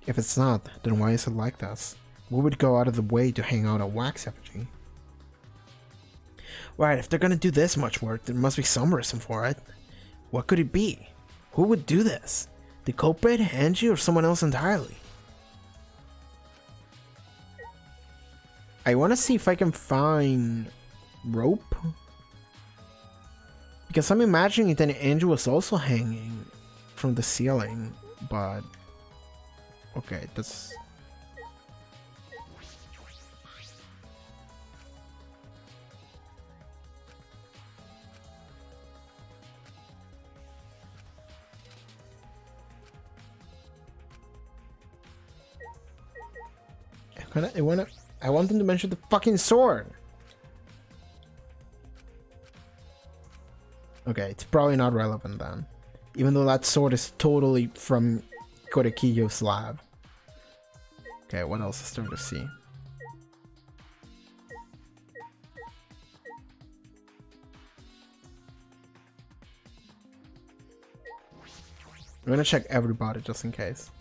If it's not, then why is it like this? Who would go out of the way to hang out a wax effigy? Right, if they're gonna do this much work, there must be some reason for it. What could it be? Who would do this? The culprit, Angie, or someone else entirely? I want to see if I can find rope. Because I'm imagining that Angie was also hanging from the ceiling, but... Okay, that's... I want them to mention the fucking sword. Okay, it's probably not relevant then. Even though that sword is totally from Korekiyo's lab. Okay, what else is there to see? I'm gonna check everybody just in case.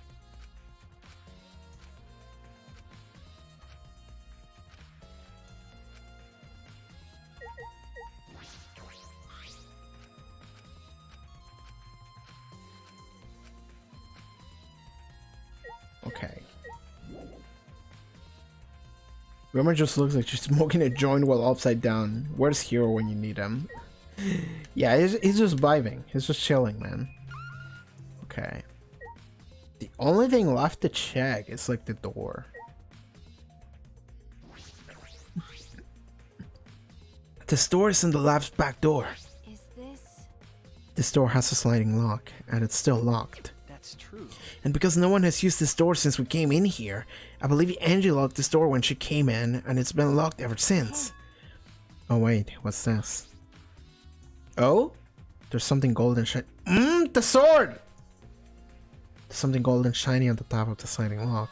Okay. Rumor just looks like she's smoking a joint while upside down. Where's Hero when you need him? Yeah, he's just vibing. He's just chilling, man. Okay. The only thing left to check is like the door. This door is in the lab's back door. Is this? This door has a sliding lock, and it's still locked. That's true. And because no one has used this door since we came in here, I believe Angie locked this door when she came in, and it's been locked ever since. Oh wait, what's this? Oh? There's something golden shiny. The sword! There's something golden shiny on the top of the sliding lock.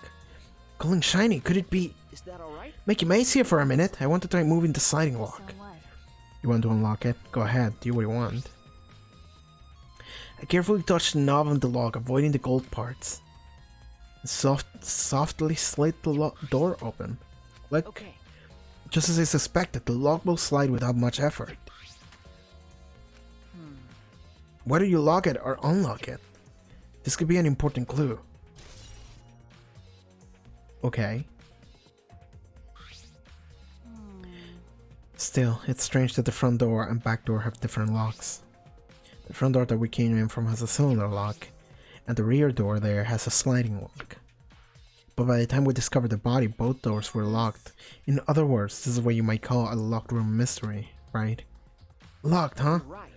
Golden shiny, could it be? Is that alright? Make you maze here for a minute. I want to try moving the sliding So lock. what? You want to unlock it? Go ahead, do what you want. I carefully touched the knob on the lock, avoiding the gold parts. Softly slid the door open. Like, Okay. just as I suspected, the lock will slide without much effort. Whether you lock it or unlock it, this could be an important clue. Okay. Still, it's strange that the front door and back door have different locks. The front door that we came in from has a cylinder lock, and the rear door there has a sliding lock. But by the time we discovered the body, both doors were locked. In other words, this is what you might call a locked room mystery, right? Locked, huh? Right.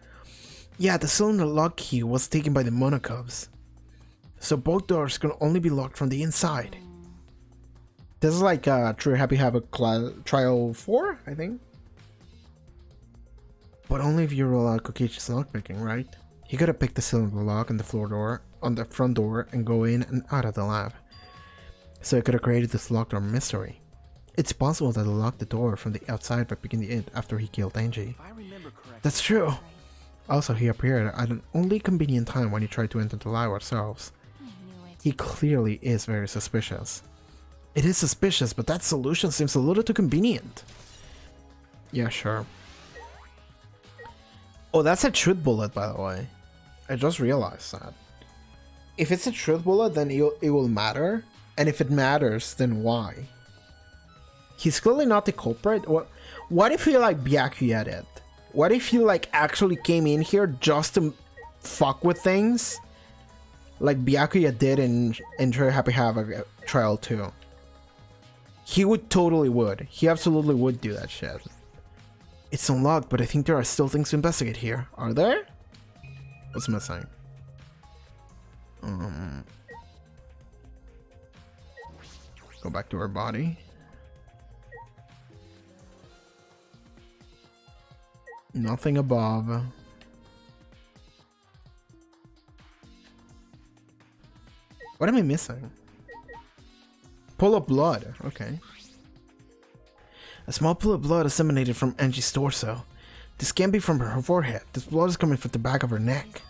Yeah, the cylinder lock key was taken by the Monocubs. So both doors can only be locked from the inside. This is like True Happy Havoc Trial 4, I think. But only if you roll out Kokichi's lockpicking, right? He could have picked the cylinder lock on the floor door, on the front door, and go in and out of the lab. So he could have created this locked door mystery. It's possible that he locked the door from the outside by picking it after he killed Angie. If I remember correctly. That's true. Also, he appeared at an only convenient time when he tried to enter the lab ourselves. I knew it. He clearly is very suspicious. It is suspicious, but that solution seems a little too convenient. Yeah, sure. Oh, that's a truth bullet, by the way. I just realized that. If it's a truth bullet, then it will matter. And if it matters, then why? He's clearly not the culprit. What if he like Byakuya it? What if he like actually came in here just to fuck with things? Like Byakuya did in True Happy Havoc Trial 2. He would. He absolutely would do that shit. It's unlocked, but I think there are still things to investigate here. Are there? What's missing? Go back to her body. Nothing above. What am I missing? Pool of blood. Okay. A small pool of blood is emanated from Angie's torso. This can't be from her forehead. This blood is coming from the back of her neck.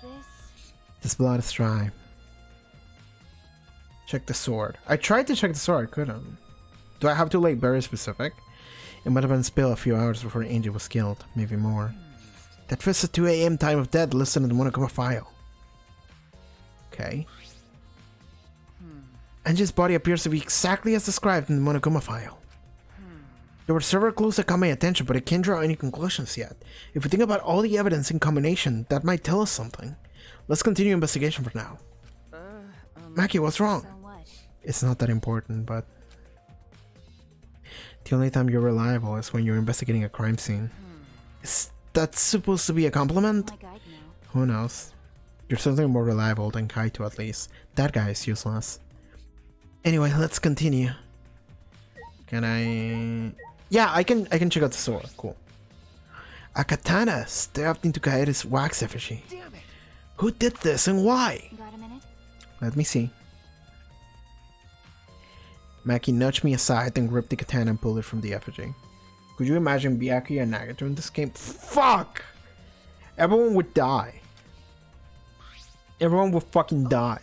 This blood is dry. Check the sword. I tried to check the sword, I couldn't. Do I have to like very specific? It might have been spilled a few hours before Angie was killed, maybe more. That fits the 2 AM time of death listed in the Monokuma file. Okay. Angie's body appears to be exactly as described in the Monokuma file. There were several clues that caught my attention, but I can't draw any conclusions yet. If we think about all the evidence in combination, that might tell us something. Let's continue investigation for now. Maki, what's wrong? So what? It's not that important, but... The only time you're reliable is when you're investigating a crime scene. Is that supposed to be a compliment? My guide now. Who knows? You're certainly more reliable than Kaito, at least. That guy is useless. Anyway, let's continue. Can I... Yeah, I can check out the sword. Cool. A katana stabbed into Kaede's wax effigy. Damn it. Who did this and why? Got a minute? Let me see. Maki nudged me aside and gripped the katana and pulled it from the effigy. Could you imagine Byakuya and Nagato in this game? Fuck! Everyone would die. Everyone would fucking die.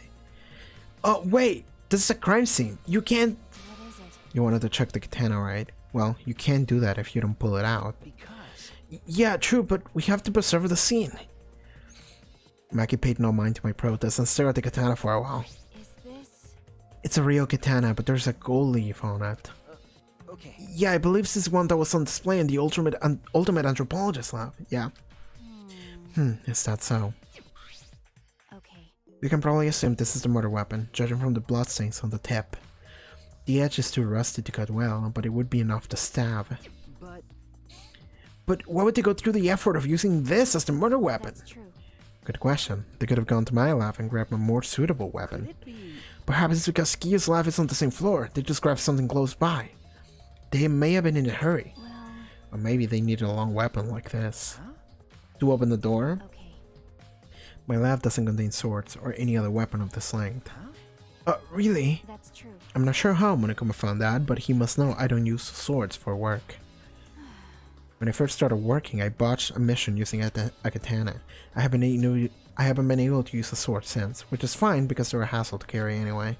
Oh, wait! This is a crime scene. You can't... What is it? You wanted to check the katana, right? Well, you can't do that if you don't pull it out. Because. Yeah, true, but we have to preserve the scene. Maki paid no mind to my protest and stared at the katana for a while. Is this? It's a real katana, but there's a gold leaf on it. Okay. Yeah, I believe this is one that was on display in the Ultimate Anthropologist lab. Yeah. Is that so? Okay. You can probably assume this is the murder weapon, judging from the bloodstains on the tip. The edge is too rusty to cut well, but it would be enough to stab. But why would they go through the effort of using this as the murder weapon? That's true. Good question. They could have gone to my lab and grabbed a more suitable Could weapon. it be? Perhaps it's because Kia's lab is on the same floor. They just grabbed something close by. They may have been in a hurry. Well, Or maybe they needed a long weapon like this. Huh? To open the door, okay. my lab doesn't contain swords or any other weapon of this length. Really? That's true. I'm not sure how Monokuma found that, but he must know I don't use swords for work. When I first started working, I botched a mission using a katana. I haven't been able to use a sword since, which is fine because they're a hassle to carry anyway.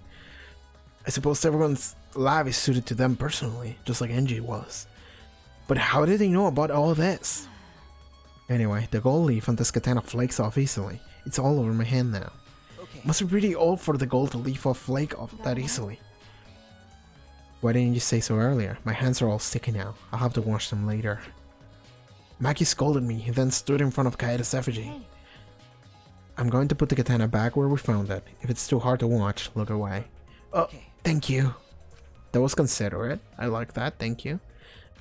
I suppose everyone's lab is suited to them personally, just like Enji was. But how did they know about all this? Anyway, the gold leaf on this katana flakes off easily. It's all over my hand now. Okay. Must be pretty old for the gold to leaf off flake off that easily. Why didn't you say so earlier? My hands are all sticky now. I'll have to wash them later. Maki scolded me, then stood in front of Kaeda's effigy. Hey, I'm going to put the katana back where we found it. If it's too hard to watch, look away. Oh, Okay. thank you. That was considerate. I like that, thank you.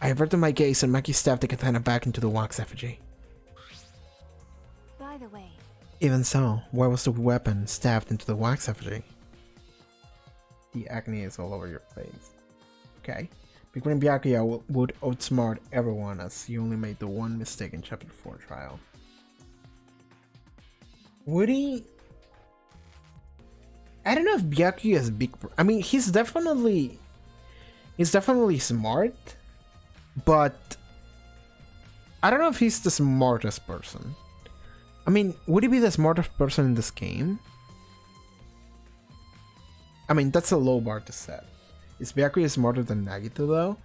I averted my gaze and Maki stabbed the katana back into the wax effigy. by the way, Even so, why was the weapon stabbed into the wax effigy? The acne is all over your face. Okay. Big Brain Byakuya would outsmart everyone as he only made the one mistake in Chapter 4 trial. Would he? I don't know if Byakuya is big. I mean, he's definitely smart, but I don't know if he's the smartest person. I mean, would he be the smartest person in this game? I mean, that's a low bar to set. Is Byakuya smarter than Nagito though?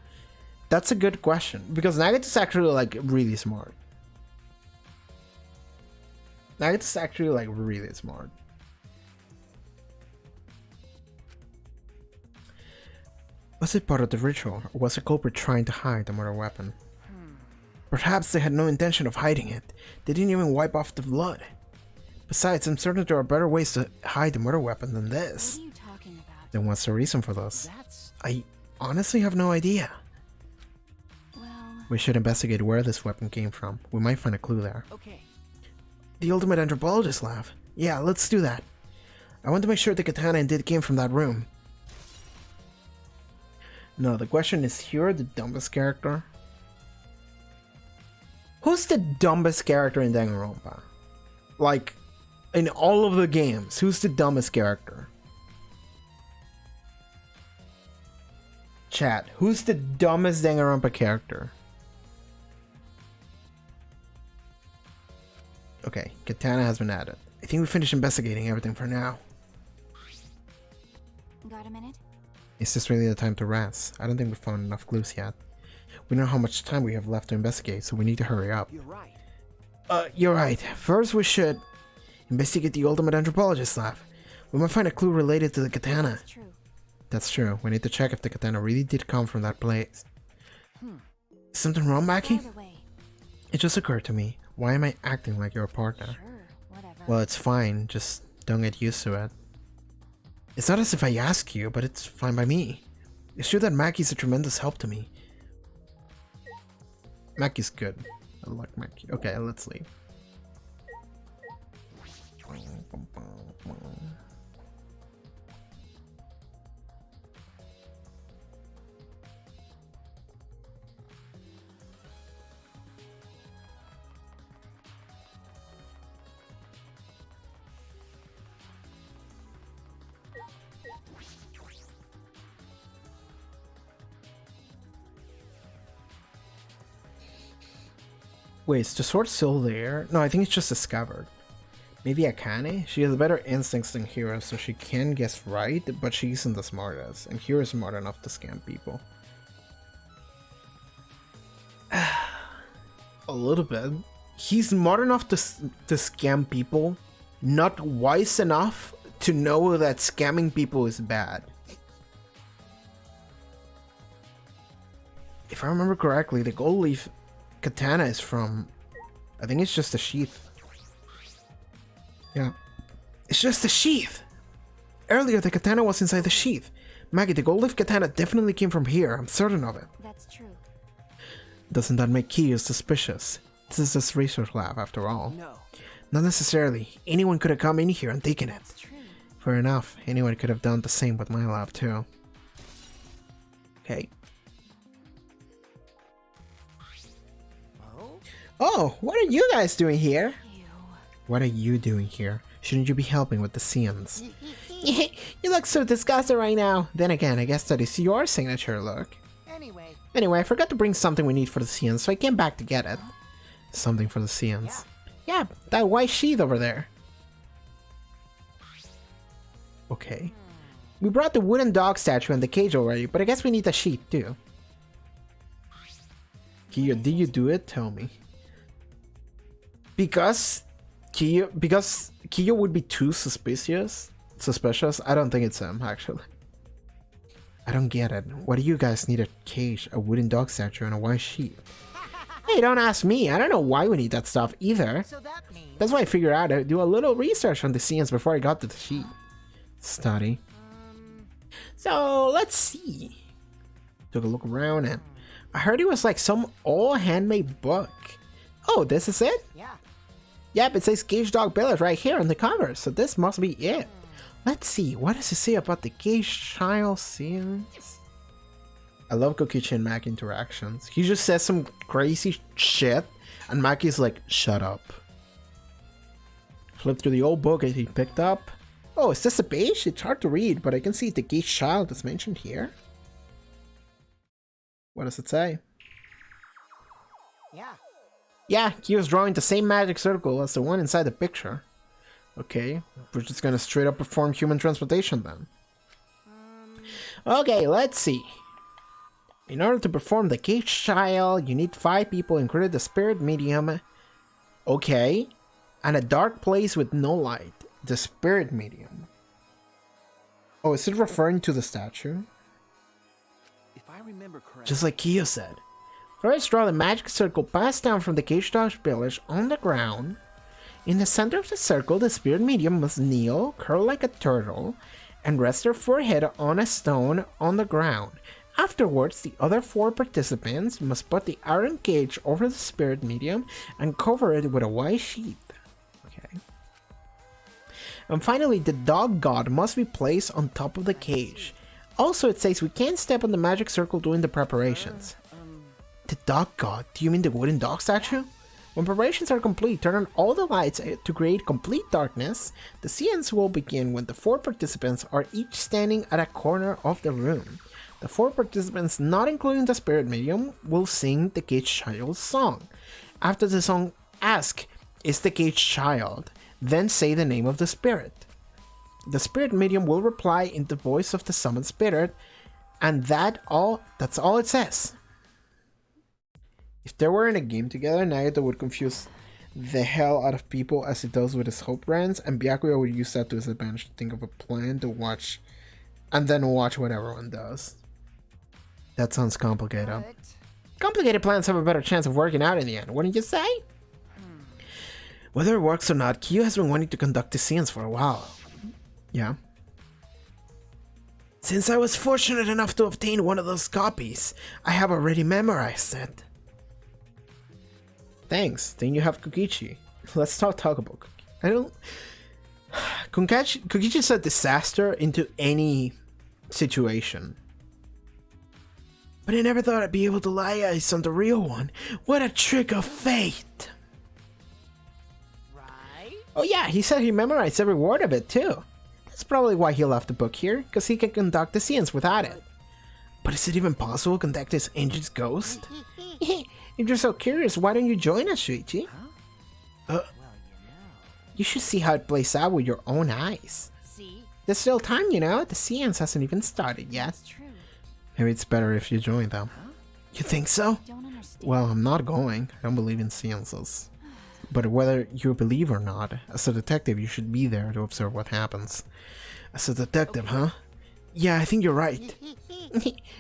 That's a good question, because Nagito's actually like really smart. Nagito's actually like really smart. Was it part of the ritual, or was the culprit trying to hide the murder weapon? Perhaps they had no intention of hiding it. They didn't even wipe off the blood. Besides, I'm certain there are better ways to hide the murder weapon than what this. are you talking about? Then what's the reason for this? That's I honestly have no idea. Well, We should investigate where this weapon came from. We might find a clue there. okay. The Ultimate Anthropologist lab. Yeah, let's do that. I want to make sure the katana indeed came from that room. No, the question is, you're the dumbest character? Who's the dumbest character in Danganronpa? Like, in all of the games, who's the dumbest character? Chat, who's the dumbest Danganronpa character? Okay, katana has been added. I think we finished investigating everything for now. got a minute? Is this really the time to rest? I don't think we've found enough clues yet. We know how much time we have left to investigate, so we need to hurry up. You're right. You're right. First we should investigate the Ultimate Anthropologist lab. We might find a clue related to the katana. That's true. That's true. We need to check if the katana really did come from that place. Is something wrong, By Maki? the way, It just occurred to me. Why am I acting like your partner? sure, whatever. Well, it's fine. Just don't get used to it. It's not as if I ask you, but it's fine by me. It's true that Maki's a tremendous help to me. Maki's good. I like Maki. Okay, let's leave. Wait, is the sword still there? No, I think it's just a scabbard. Maybe Akane? She has better instincts than Hiro, so she can guess right, but she isn't the smartest, and Hiro is smart enough to scam people. A little bit. He's smart enough to scam people, not wise enough to know that scamming people is bad. If I remember correctly, the gold leaf katana is from... I think it's just a sheath. Yeah. It's just a sheath! Earlier, the katana was inside the sheath. Maggie, the gold leaf katana definitely came from here. I'm certain of it. That's true. Doesn't that make Kiyo suspicious? This is just research lab, after all. No. Not necessarily. Anyone could have come in here and taken it. That's true. Fair enough. Anyone could have done the same with my lab, too. Okay. Oh? Oh, what are you guys doing here? Ew. What are you doing here? Shouldn't you be helping with the scenes? You look so disgusted right now. Then again, I guess that is your signature look. Anyway, I forgot to bring something we need for the scenes, so I came back to get it. Something for the scenes. Yeah, that white sheath over there. Okay. We brought the wooden dog statue and the cage already, but I guess we need the sheath too. Kiyo, did you do it? Tell me. Because Kiyo would be too suspicious. I don't think it's him, actually. I don't get it. Why do you guys need a cage, a wooden dog statue, and a white sheet? Hey, don't ask me. I don't know why we need that stuff either. So that means That's why I figured out to do a little research on the scenes before I got to the sheet. Study. So, let's see. Took a look around and I heard it was like some old handmade book. Oh, this is it? yeah. Yep, it says Cage Dog Village right here on the cover, so this must be it. Let's see, what does it say about the Cage Child scenes? I love Kokichi and Maki interactions. He just says some crazy shit, and Maki's like, shut up. Flip through the old book that he picked up. Oh, is this a page? It's hard to read, but I can see the Cage Child is mentioned here. What does it say? Yeah. Yeah, he was drawing the same magic circle as the one inside the picture. Okay, we're just gonna straight up perform human transportation then. Okay, let's see. In order to perform the Cage Child, you need 5 people, including the spirit medium. Okay, and a dark place with no light. The spirit medium. Oh, is it referring to the statue? If I remember correctly. Just like Kiyo said. First, draw the magic circle passed down from the Cage Dog Village on the ground. In the center of the circle, the spirit medium must kneel, curl like a turtle, and rest her forehead on a stone on the ground. Afterwards, the other 4 participants must put the iron cage over the spirit medium and cover it with a white sheet. Okay. And finally, the dog god must be placed on top of the cage. Also, it says we can't step on the magic circle during the preparations. The dog god? Do you mean the wooden dog statue? When preparations are complete, turn on all the lights to create complete darkness. The scenes will begin when the 4 participants are each standing at a corner of the room. The 4 participants, not including the spirit medium, will sing the Cage Child's song. After the song, ask, "Is the Cage Child?" Then say the name of the spirit. The spirit medium will reply in the voice of the summoned spirit, and that's all it says. If they were in a game together, Nagito would confuse the hell out of people as he does with his hope brands, and Byakuya would use that to his advantage to think of a plan to watch, and then watch what everyone does. That sounds complicated. But Complicated plans have a better chance of working out in the end, wouldn't you say? Whether it works or not, Kiyo has been wanting to conduct the scenes for a while. Yeah. Since I was fortunate enough to obtain one of those copies, I have already memorized it. Thanks, then you have Kokichi. Let's talk about Kokichi. I don't... Kokichi's a disaster into any situation. But I never thought I'd be able to lay eyes on the real one. What a trick of fate! right? Oh yeah, he said he memorized every word of it too. That's probably why he left the book here, because he can conduct the scenes without it. But is it even possible to conduct this engine's ghost? If you're so curious, why don't you join us, Shuichi? Well, You should see how it plays out with your own eyes. see? There's still time, you know? The scenes hasn't even started yet. That's true. Maybe it's better if you join them. You think so? Don't understand. Well, I'm not going. I don't believe in seances. But whether you believe or not, as a detective, you should be there to observe what happens. As a detective, huh? Yeah, I think you're right.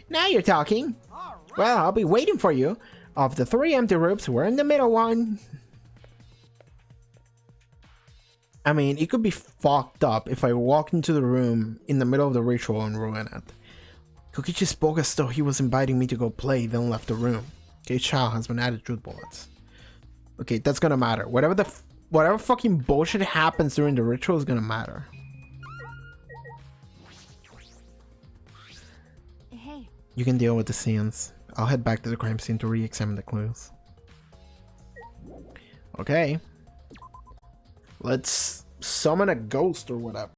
Now you're talking. Well, I'll be waiting for you. Of the 3 empty rooms, we're in the middle one. I mean, it could be fucked up if I walked into the room in the middle of the ritual and ruin it. Kokichi spoke as though he was inviting me to go play, then left the room. K-Chow has been added truth bullets. Okay, that's gonna matter. Whatever fucking bullshit happens during the ritual is gonna matter. Hey, You can deal with the scenes. I'll head back to the crime scene to re-examine the clues. Okay. Let's summon a ghost or whatever.